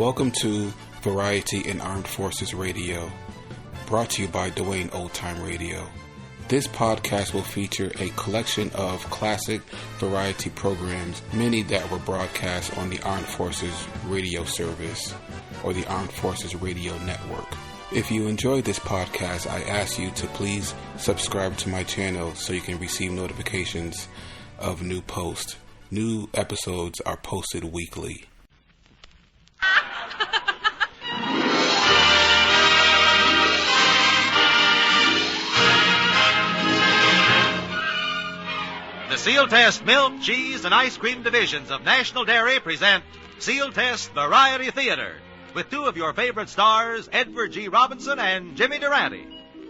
Welcome to Variety in Armed Forces Radio, brought to you by Dwayne Old Time Radio. This podcast will feature a collection of classic variety programs, many that were broadcast on the Armed Forces Radio Service or the Armed Forces Radio Network. If you enjoyed this podcast, I ask you to please subscribe to my channel so you can receive notifications of new posts. New episodes are posted weekly. The Sealtest Milk, Cheese, and Ice Cream divisions of National Dairy present Sealtest Variety Theater with two of your favorite stars, Edward G. Robinson and Jimmy Durante.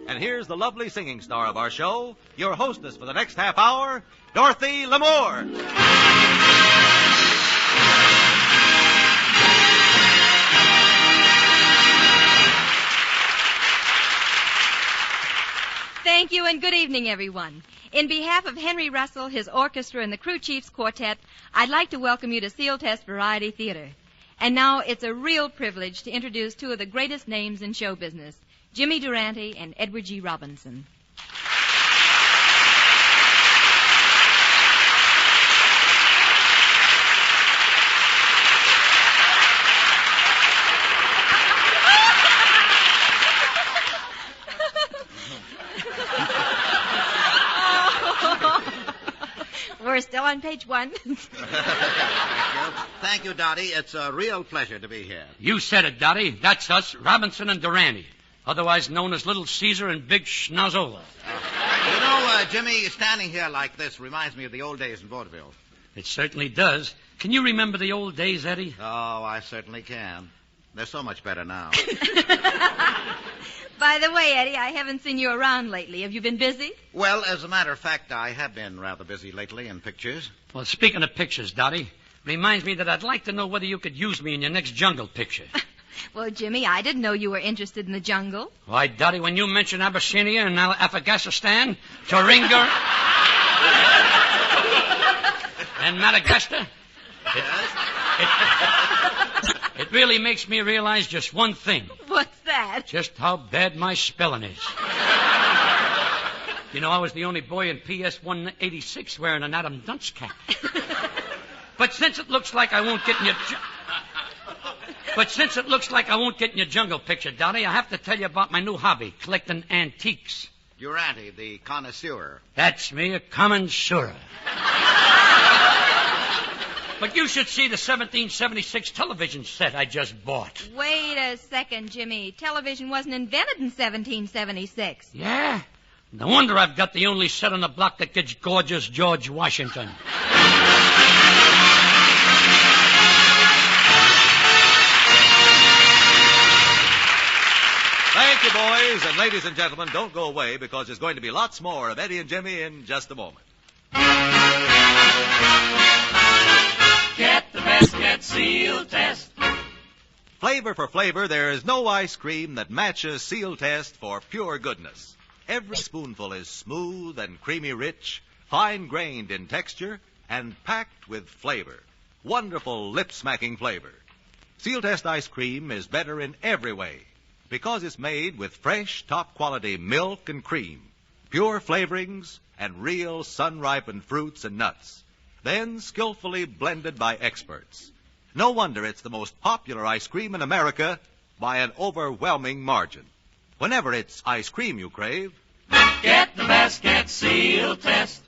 And here's the lovely singing star of our show, your hostess for the next half hour, Dorothy Lamour. Thank you and good evening, everyone. In behalf of Henry Russell, his orchestra, and the Crew Chiefs Quartet, I'd like to welcome you to Sealtest Variety Theater. And now it's a real privilege to introduce two of the greatest names in show business, Jimmy Durante and Edward G. Robinson. We're still on page 1. Thank you, Dottie. It's a real pleasure to be here. You said it, Dottie. That's us, Robinson and Durante, otherwise known as Little Caesar and Big Schnozzola. You know, Jimmy, standing here like this reminds me of the old days in vaudeville. It certainly does. Can you remember the old days, Eddie? Oh, I certainly can. They're so much better now. By the way, Eddie, I haven't seen you around lately. Have you been busy? Well, as a matter of fact, I have been rather busy lately in pictures. Well, speaking of pictures, Dottie, reminds me that I'd like to know whether you could use me in your next jungle picture. Well, Jimmy, I didn't know you were interested in the jungle. Why, Dottie, when you mention Abyssinia and Afghanistan, Taringa, and Madagascar, it really makes me realize just one thing. What's that? Just how bad my spelling is. You know, I was the only boy in PS 186 wearing an Adam Dunce cap. But since it looks like I won't get in your jungle picture, Dottie, I have to tell you about my new hobby, collecting antiques. Durante, the connoisseur. That's me, a connoisseur. But you should see the 1776 television set I just bought. Wait a second, Jimmy. Television wasn't invented in 1776. Yeah? No wonder I've got the only set on the block that gets gorgeous George Washington. Thank you, boys, and ladies and gentlemen, don't go away because there's going to be lots more of Eddie and Jimmy in just a moment. Get the best, get Sealtest. Flavor for flavor, there is no ice cream that matches Sealtest for pure goodness. Every spoonful is smooth and creamy rich, fine-grained in texture, and packed with flavor. Wonderful lip-smacking flavor. Sealtest ice cream is better in every way because it's made with fresh, top-quality milk and cream, pure flavorings, and real sun-ripened fruits and nuts, then skillfully blended by experts. No wonder it's the most popular ice cream in America by an overwhelming margin. Whenever it's ice cream you crave, Get the best, get Sealtest.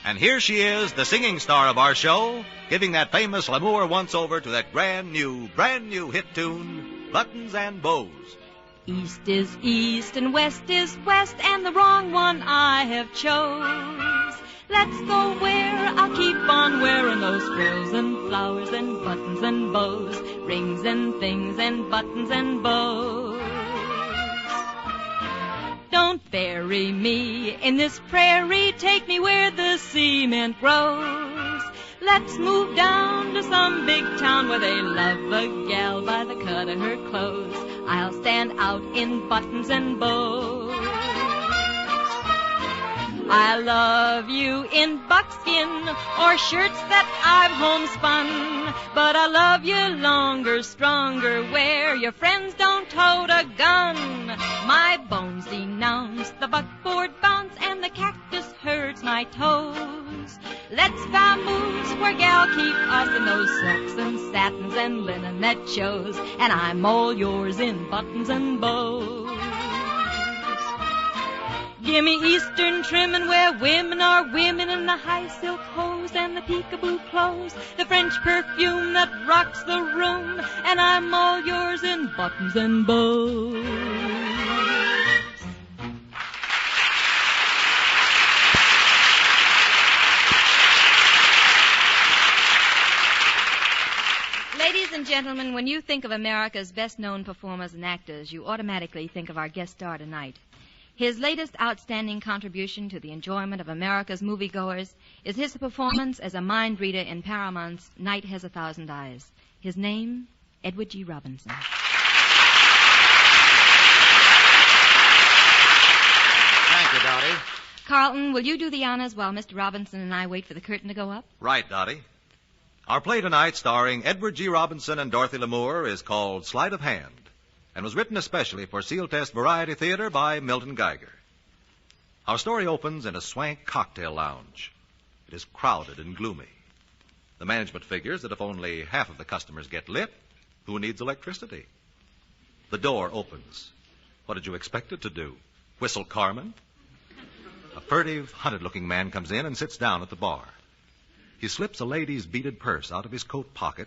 and here she is, the singing star of our show, giving that famous Lamour once-over to that brand new hit tune, Buttons and Bows. East is east and west is west, and the wrong one I have chose. Let's go where I'll keep on wearing those frills and flowers and buttons and bows, rings and things and buttons and bows. Don't bury me in this prairie, take me where the cement grows. Let's move down to some big town where they love a gal by the cut of her clothes. I'll stand out in buttons and bows. I love you in buckskin or shirts that I've homespun. But I love you longer, stronger, where your friends don't tote a gun. My bones denounce the buckboard bounce and the cactus hurts my toes. Let's vamoose where gal keep us in those silks and satins and linen that shows. And I'm all yours in buttons and bows. Give me Eastern trimming where women are women in the high silk hose and the peekaboo clothes, the French perfume that rocks the room, and I'm all yours in buttons and bows. Ladies and gentlemen, when you think of America's best-known performers and actors, you automatically think of our guest star tonight. His latest outstanding contribution to the enjoyment of America's moviegoers is his performance as a mind reader in Paramount's Night Has 1,000 Eyes. His name, Edward G. Robinson. Thank you, Dottie. Carlton, will you do the honors while Mr. Robinson and I wait for the curtain to go up? Right, Dottie. Our play tonight, starring Edward G. Robinson and Dorothy Lamour, is called Sleight of Hand, and was written especially for Sealtest Variety Theater by Milton Geiger. Our story opens in a swank cocktail lounge. It is crowded and gloomy. The management figures that if only half of the customers get lit, who needs electricity? The door opens. What did you expect it to do? Whistle Carmen? A furtive, hunted-looking man comes in and sits down at the bar. He slips a lady's beaded purse out of his coat pocket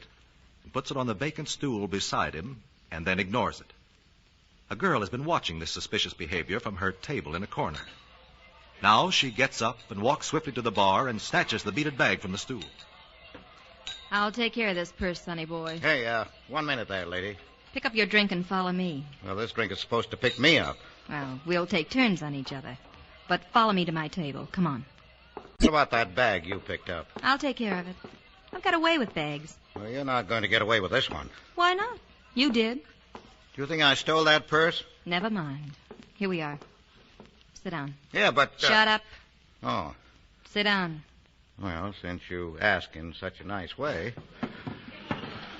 and puts it on the vacant stool beside him and then ignores it. A girl has been watching this suspicious behavior from her table in a corner. Now she gets up and walks swiftly to the bar and snatches the beaded bag from the stool. I'll take care of this purse, sonny boy. Hey, 1 minute there, lady. Pick up your drink and follow me. Well, this drink is supposed to pick me up. Well, we'll take turns on each other. But follow me to my table. Come on. What about that bag you picked up? I'll take care of it. I've got away with bags. Well, you're not going to get away with this one. Why not? You did. Do you think I stole that purse? Never mind. Here we are. Sit down. Yeah, but... Shut up. Oh. Sit down. Well, since you ask in such a nice way...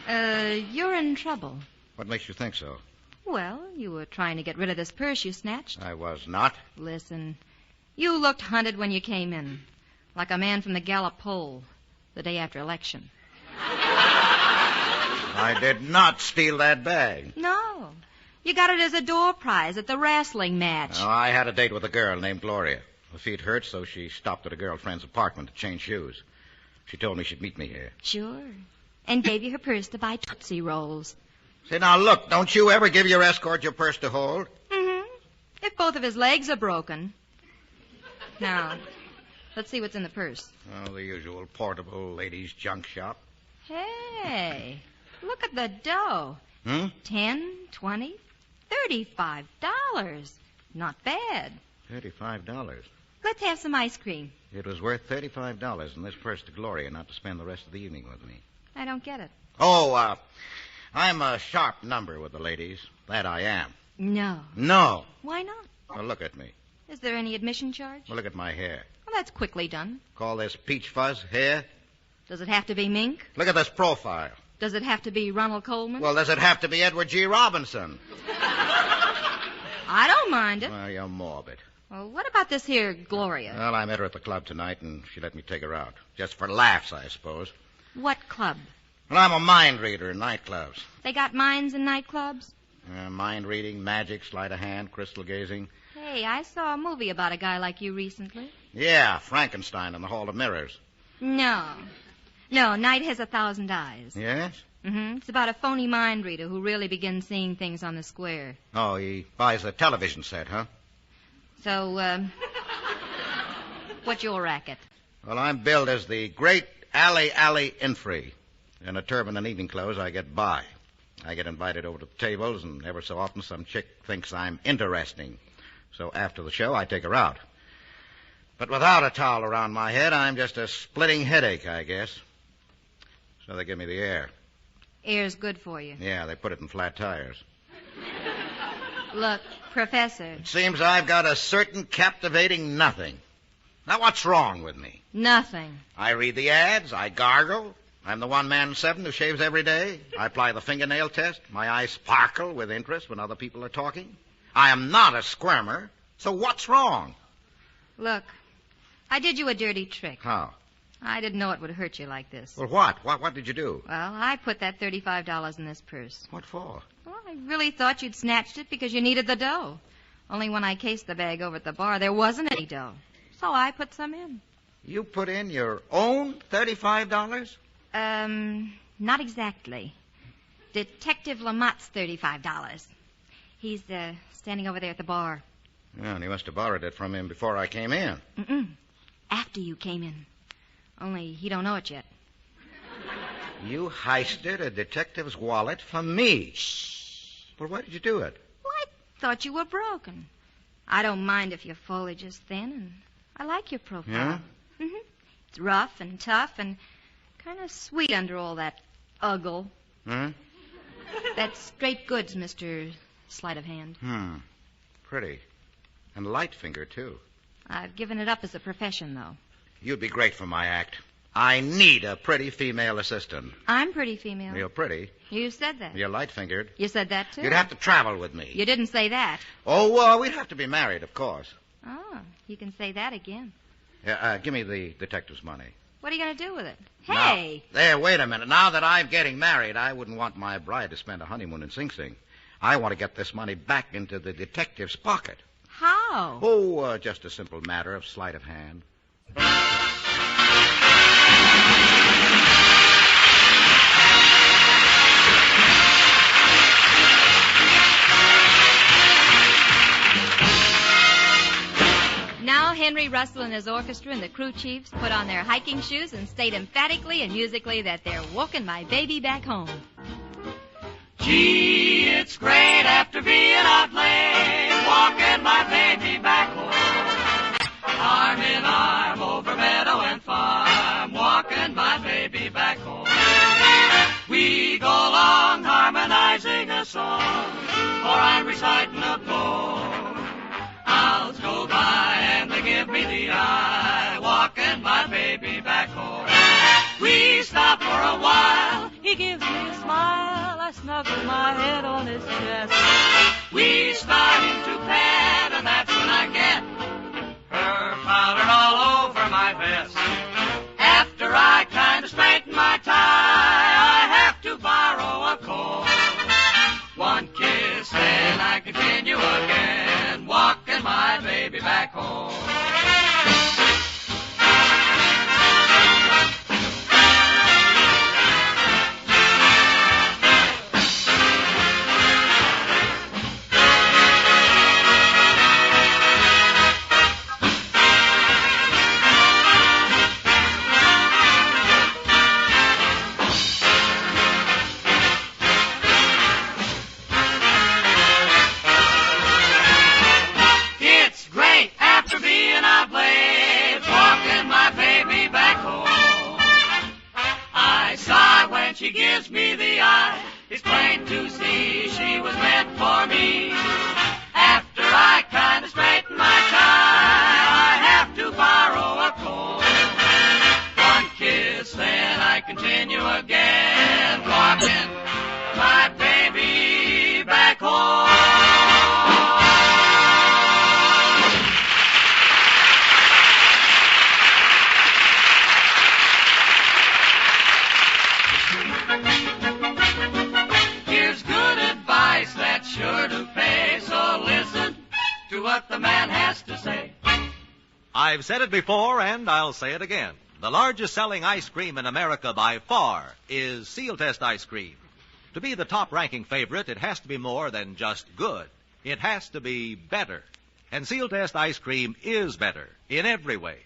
You're in trouble. What makes you think so? Well, you were trying to get rid of this purse you snatched. I was not. Listen, you looked hunted when you came in, like a man from the Gallup poll, the day after election. I did not steal that bag. No. You got it as a door prize at the wrestling match. Oh, I had a date with a girl named Gloria. Her feet hurt, so she stopped at a girlfriend's apartment to change shoes. She told me she'd meet me here. Sure. And gave you her purse to buy Tootsie Rolls. Say, now, look, don't you ever give your escort your purse to hold? Mm-hmm. If both of his legs are broken. Now, let's see what's in the purse. Oh, the usual portable ladies' junk shop. Hey, look at the dough. Hmm? $10, $20, $35. Not bad. $35. Let's have some ice cream. It was worth $35 in this purse to Gloria not to spend the rest of the evening with me. I don't get it. Oh, I'm a sharp number with the ladies. That I am. No. No. Why not? Well, look at me. Is there any admission charge? Well, look at my hair. Well, that's quickly done. Call this peach fuzz hair? Does it have to be mink? Look at this profile. Does it have to be Ronald Coleman? Well, does it have to be Edward G. Robinson? I don't mind it. Well, you're morbid. Well, what about this here Gloria? Well, I met her at the club tonight, and she let me take her out. Just for laughs, I suppose. What club? Well, I'm a mind reader in nightclubs. They got minds in nightclubs? Mind reading, magic, sleight of hand, crystal gazing. Hey, I saw a movie about a guy like you recently. Yeah, Frankenstein in the Hall of Mirrors. No. No, Night Has 1,000 Eyes. Yes? Mm-hmm. It's about a phony mind reader who really begins seeing things on the square. Oh, he buys a television set, huh? So, what's your racket? Well, I'm billed as the great Alley Infree. In a turban and evening clothes, I get by. I get invited over to the tables, and ever so often some chick thinks I'm interesting. So after the show, I take her out. But without a towel around my head, I'm just a splitting headache, I guess. So they give me the air. Air's good for you. Yeah, they put it in flat tires. Look, Professor. It seems I've got a certain captivating nothing. Now, what's wrong with me? Nothing. I read the ads. I gargle. I'm the one man in 7 who shaves every day. I apply the fingernail test. My eyes sparkle with interest when other people are talking. I am not a squirmer. So what's wrong? Look, I did you a dirty trick. How? I didn't know it would hurt you like this. Well, what? What did you do? Well, I put that $35 in this purse. What for? Well, I really thought you'd snatched it because you needed the dough. Only when I cased the bag over at the bar, there wasn't any dough. So I put some in. You put in your own $35? Not exactly. Detective Lamott's $35. He's, standing over there at the bar. Yeah, and he must have borrowed it from him before I came in. Mm-mm. After you came in. Only he don't know it yet. You heisted a detective's wallet from me. Shh. Well, why did you do it? Well, I thought you were broken. I don't mind if your foliage is thin, and I like your profile. Yeah? Mm-hmm. It's rough and tough and kind of sweet under all that uggle. Hmm? That's straight goods, Mr. Sleight of Hand. Pretty. And light finger, too. I've given it up as a profession, though. You'd be great for my act. I need a pretty female assistant. I'm pretty female. You're pretty. You said that. You're light-fingered. You said that, too. You'd have to travel with me. You didn't say that. Oh, we'd have to be married, of course. Oh, you can say that again. Give me the detective's money. What are you going to do with it? Hey! Now, there, wait a minute. Now that I'm getting married, I wouldn't want my bride to spend a honeymoon in Sing Sing. I want to get this money back into the detective's pocket. How? Oh, just a simple matter of sleight of hand. Now Henry Russell and his orchestra and the crew chiefs put on their hiking shoes and state emphatically and musically that they're walking my baby back home. Gee, it's great after being out late, walking my baby back home. Arm in arm over meadow and farm, walking my baby back home. We go along harmonizing a song, or I'm reciting a poem. Owls go by and they give me the eye, walking my baby back home. We stop for a while, he gives me a smile, I snuggle my head on his chest. We start into bed, and that's when I get her powdered all over my vest. After I kind of straighten my tie, I have to borrow a comb. One kiss, then I continue again, walking my baby back home. She gives me the eye, it's plain to see she was meant for me. After I kind of straighten my tie, I have to borrow a comb. One kiss, then I continue again, walking my baby back home. Sure to pay, so listen to what the man has to say. I've said it before, and I'll say it again. The largest selling ice cream in America by far is Sealtest ice cream. To be the top-ranking favorite, it has to be more than just good. It has to be better. And Sealtest ice cream is better in every way.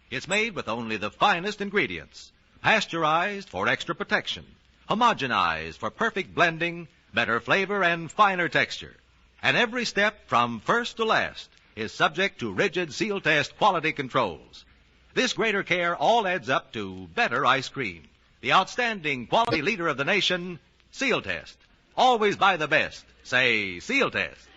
It's made with only the finest ingredients, pasteurized for extra protection, homogenized for perfect blending, better flavor, and finer texture. And every step from first to last is subject to rigid Sealtest quality controls. This greater care all adds up to better ice cream. The outstanding quality leader of the nation, Sealtest. Always buy the best. Say Sealtest.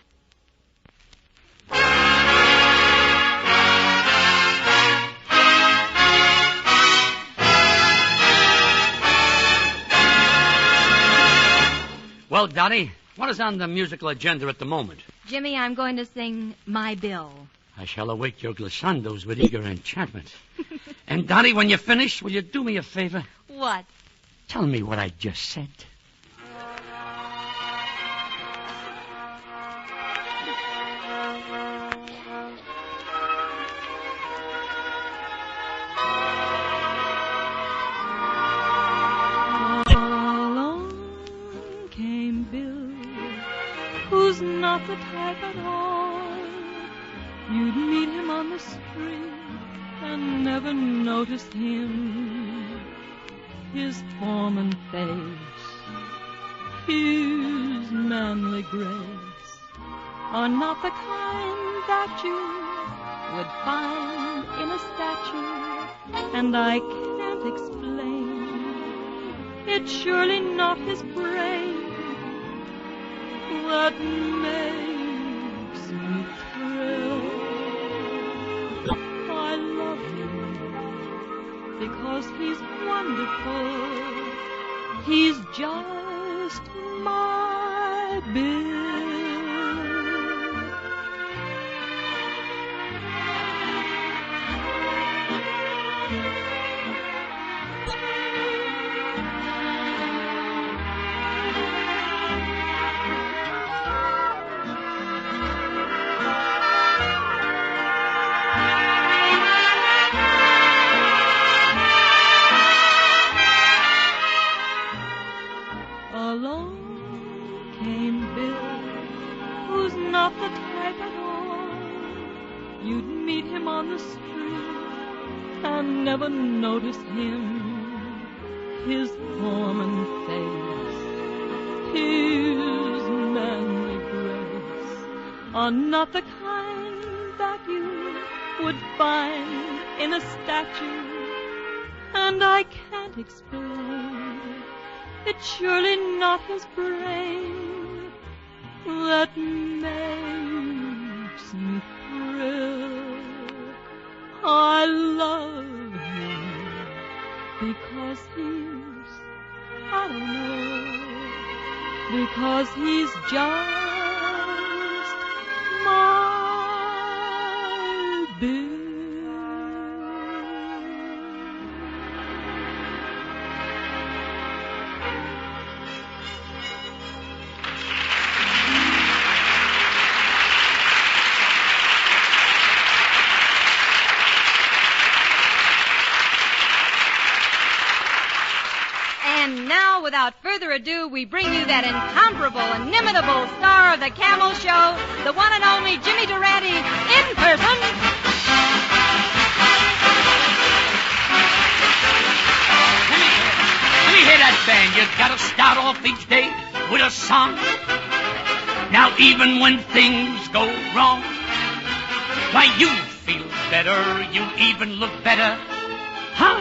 Well, Dottie, what is on the musical agenda at the moment? Jimmy, I'm going to sing My Bill. I shall await your glissandos with eager enchantment. And, Dottie, when you finish, will you do me a favor? What? Tell me what I just said. Along came Bill, who's not the type at all. You'd meet him on the street and never notice him. His form and face, his manly grace are not the kind that you would find in a statue, and I can't explain. It's surely not his brain that makes me thrill. I love him because he's wonderful. He's just my Bill. Along came Bill, who's not the type at all. You'd meet him on the street and never notice him. His form and face, his manly grace are not the kind that you would find in a statue, and I can't explain. It's surely not his brain that makes me thrill. I love him because I don't know, because he's just my Bill. And now, without further ado, we bring you that incomparable, inimitable star of the Camel Show, the one and only Jimmy Durante, in person. Let me hear that band. You gotta start off each day with a song. Now, even when things go wrong, why, you feel better, you even look better. Huh?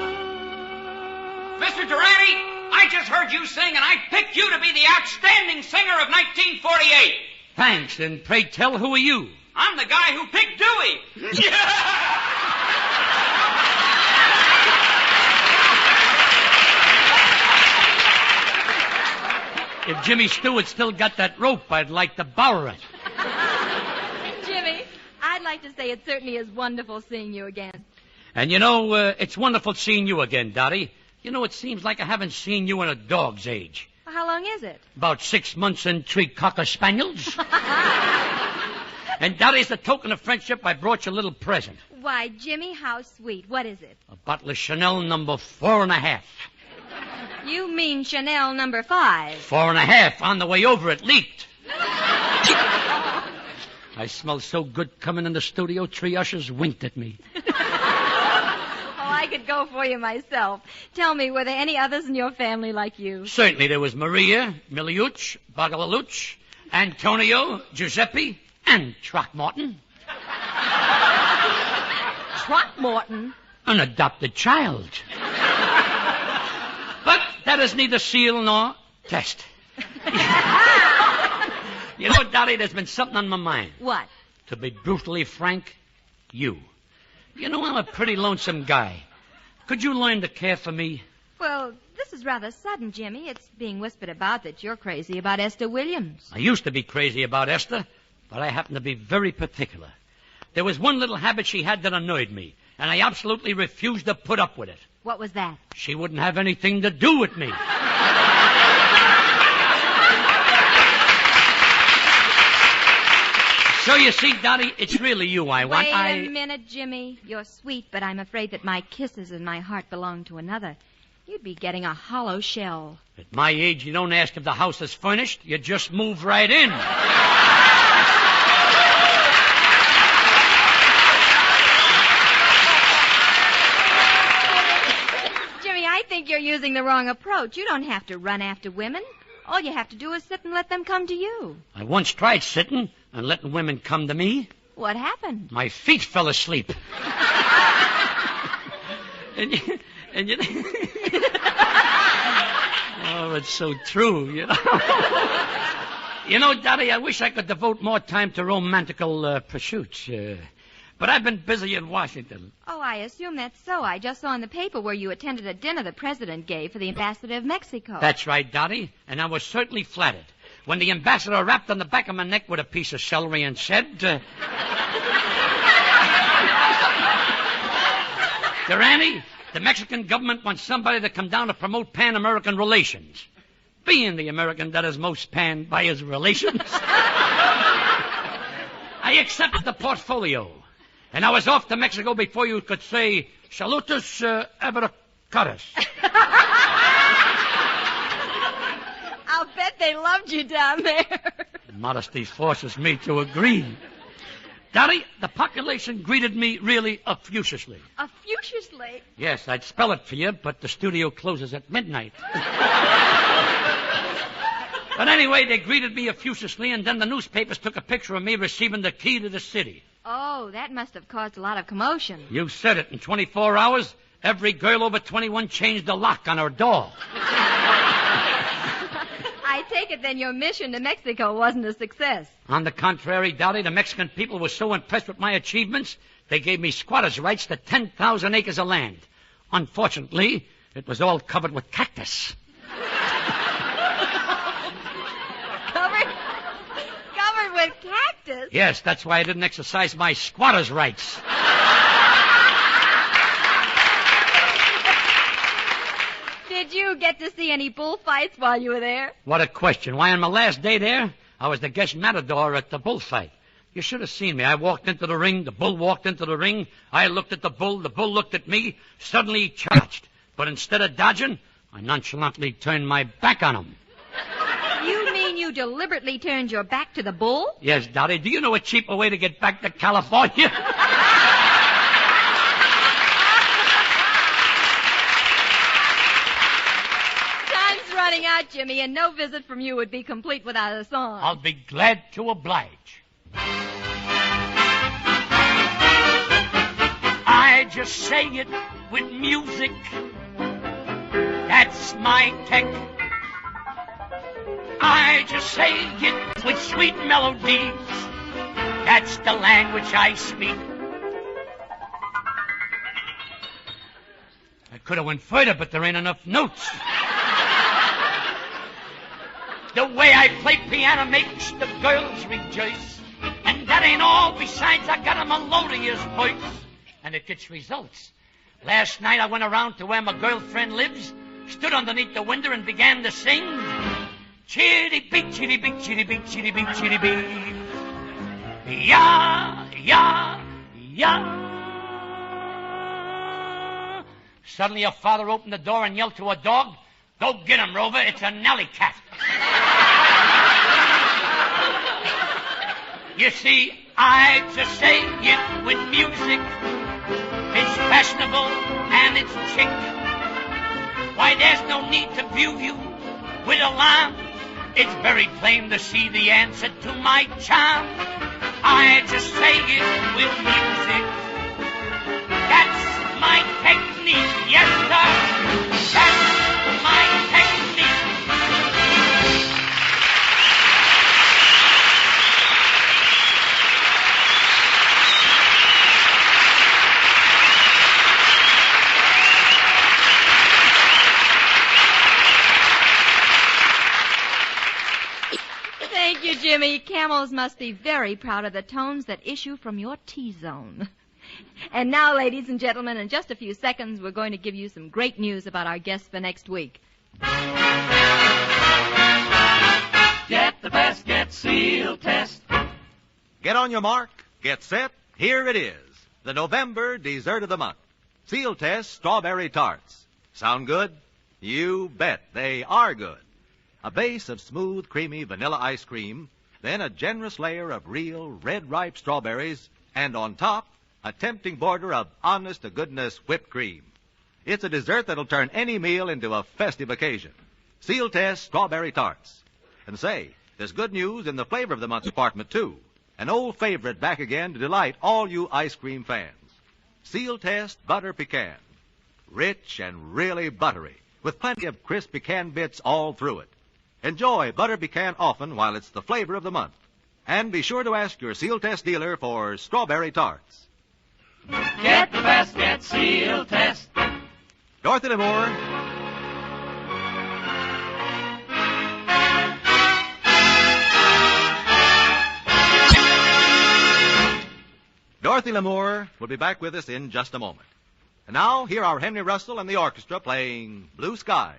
Mr. Durante, I just heard you sing, and I picked you to be the outstanding singer of 1948. Thanks, and pray tell, who are you? I'm the guy who picked Dewey. If Jimmy Stewart still got that rope, I'd like to borrow it. Jimmy, I'd like to say it certainly is wonderful seeing you again. And you know, it's wonderful seeing you again, Dottie. You know, it seems like I haven't seen you in a dog's age. How long is it? About 6 months and 3 cocker spaniels. And Dottie, as a token of friendship, I brought you a little present. Why, Jimmy, how sweet. What is it? A bottle of Chanel number 4.5. You mean Chanel number 5. 4.5. On the way over, it leaked. I smelled so good coming in the studio, 3 ushers winked at me. I could go for you myself. Tell me, were there any others in your family like you? Certainly there was Maria, Miliuch, Bagaluch, Antonio, Giuseppe, and Throckmorton. Throckmorton? An adopted child. But that is neither seal nor test. You know, Dottie, there's been something on my mind. What? To be brutally frank, you. You know, I'm a pretty lonesome guy. Could you learn to care for me? Well, this this is rather sudden, Jimmy. It's being whispered about that you're crazy about Esther Williams. I used to be crazy about Esther, but I happen to be very particular. There was one little habit she had that annoyed me, and I absolutely refused to put up with it. What was that? She wouldn't have anything to do with me. So you see, Dottie, it's really you I want. Wait a minute, Jimmy. You're sweet, but I'm afraid that my kisses and my heart belong to another. You'd be getting a hollow shell. At my age, you don't ask if the house is furnished. You just move right in. Jimmy, I think you're using the wrong approach. You don't have to run after women. All you have to do is sit and let them come to you. I once tried sitting and letting women come to me. What happened? My feet fell asleep. and you oh, it's so true, you know. You know, Dottie, I wish I could devote more time to romantical pursuits. But I've been busy in Washington. Oh, I assume that's so. I just saw in the paper where you attended a dinner the president gave for the ambassador of Mexico. That's right, Dottie, and I was certainly flattered. When the ambassador rapped on the back of my neck with a piece of celery and said, Durante, the Mexican government wants somebody to come down to promote Pan-American relations. Being the American that is most panned by his relations, I accepted the portfolio. And I was off to Mexico before you could say, Saludos Abracadas. I'll bet they loved you down there. Modesty forces me to agree. Dottie, the population greeted me really effusively. Effusively? Yes, I'd spell it for you, but the studio closes at midnight. But anyway, they greeted me effusively, and then the newspapers took a picture of me receiving the key to the city. Oh, that must have caused a lot of commotion. You said it. In 24 hours, every girl over 21 changed the lock on her door. I take it then your mission to Mexico wasn't a success. On the contrary, Dottie, the Mexican people were so impressed with my achievements, they gave me squatters' rights to 10,000 acres of land. Unfortunately, it was all covered with cactus. Covered with cactus? Yes, that's why I didn't exercise my squatters' rights. Did you get to see any bullfights while you were there? What a question. Why, on my last day there, I was the guest matador at the bullfight. You should have seen me. I walked into the ring, the bull walked into the ring, I looked at the bull looked at me, suddenly he charged. But instead of dodging, I nonchalantly turned my back on him. You mean you deliberately turned your back to the bull? Yes, Dottie. Do you know a cheaper way to get back to California? Time's running out, Jimmy, and no visit from you would be complete without a song. I'll be glad to oblige. I just say it with music. That's my tech. I just say it with sweet melodies. That's the language I speak. I could have went further, but there ain't enough notes. The way I play piano makes the girls rejoice. And that ain't all. Besides, I got a melodious voice. And it gets results. Last night I went around to where my girlfriend lives, stood underneath the window and began to sing. Chitty beep, chitty beep, chitty beep, chitty beep, chitty beep. Ya, ya, ya. Suddenly her father opened the door and yelled to her dog, "Go get him, Rover, it's a Nelly cat." You see, I just say it with music. It's fashionable and it's chic. Why, there's no need to view you with alarm. It's very plain to see the answer to my charm. I just say it with music. That's my technique, yes, sir. That's my technique. Thank you, Jimmy. Camels must be very proud of the tones that issue from your T-zone. And now, ladies and gentlemen, in just a few seconds, we're going to give you some great news about our guests for next week. Get the best, get Sealtest. Get on your mark, get set, here it is. The November dessert of the month. Sealtest Strawberry Tarts. Sound good? You bet they are good. A base of smooth, creamy vanilla ice cream, then a generous layer of real red ripe strawberries, and on top, a tempting border of honest-to-goodness whipped cream. It's a dessert that'll turn any meal into a festive occasion. Sealtest Strawberry Tarts. And say, there's good news in the flavor of the month department, too. An old favorite back again to delight all you ice cream fans. Sealtest Butter Pecan. Rich and really buttery, with plenty of crisp pecan bits all through it. Enjoy butter pecan often while it's the flavor of the month. And be sure to ask your Sealtest dealer for strawberry tarts. Get the best, get Sealtest. Dorothy Lamour. Dorothy Lamour will be back with us in just a moment. And now, here are Henry Russell and the orchestra playing Blue Skies.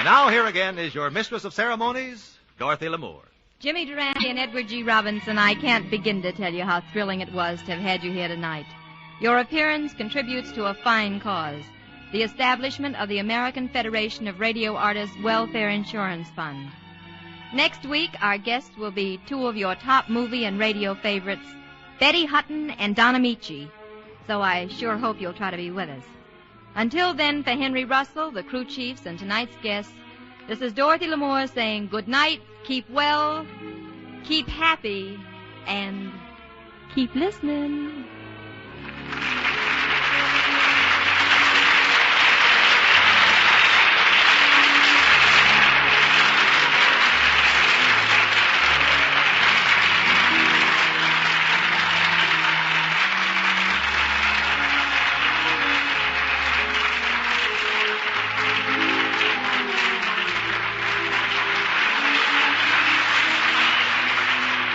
Now here again is your mistress of ceremonies, Dorothy Lamour. Jimmy Durante and Edward G. Robinson, I can't begin to tell you how thrilling it was to have had you here tonight. Your appearance contributes to a fine cause, the establishment of the American Federation of Radio Artists Welfare Insurance Fund. Next week, our guests will be two of your top movie and radio favorites, Betty Hutton and Don Amici. So I sure hope you'll try to be with us. Until then, for Henry Russell, the crew chiefs, and tonight's guests, this is Dorothy Lamour saying good night, keep well, keep happy, and keep listening.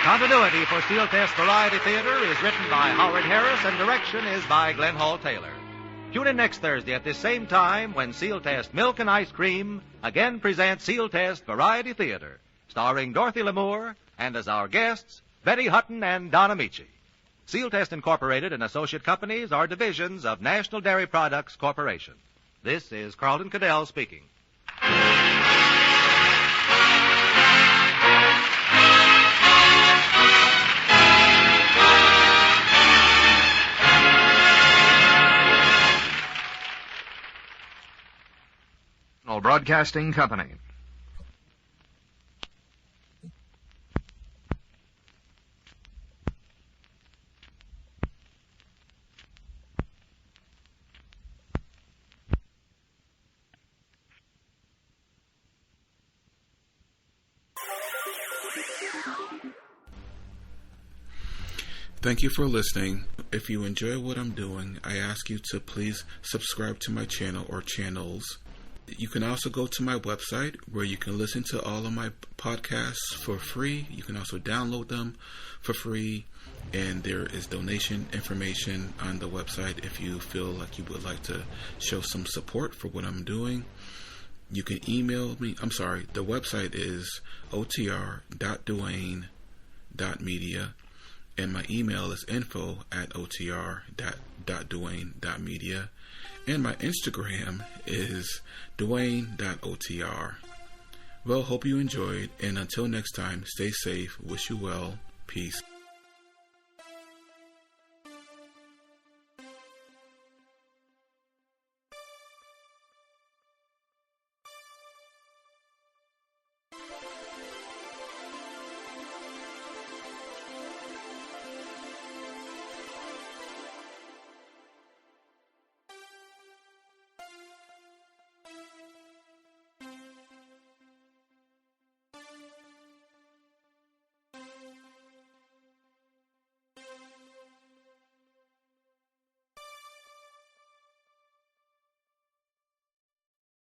Continuity for Sealtest Variety Theater is written by Howard Harris and direction is by Glenn Hall Taylor. Tune in next Thursday at this same time when Sealtest Milk and Ice Cream again presents Sealtest Variety Theater, starring Dorothy Lamour and as our guests, Betty Hutton and Don Amici. Sealtest Incorporated and associate companies are divisions of National Dairy Products Corporation. This is Carlton KaDell speaking. Broadcasting Company. Thank you for listening. If you enjoy what I'm doing, I ask you to please subscribe to my channel or channels. You can also go to my website where you can listen to all of my podcasts for free. You can also download them for free. And there is donation information on the website if you feel like you would like to show some support for what I'm doing. You can email me. The website is otr.duane.media, and my email is info@otr.duane.media, and my Instagram is duane.otr. Well, hope you enjoyed, and until next time, stay safe. Wish you well. Peace.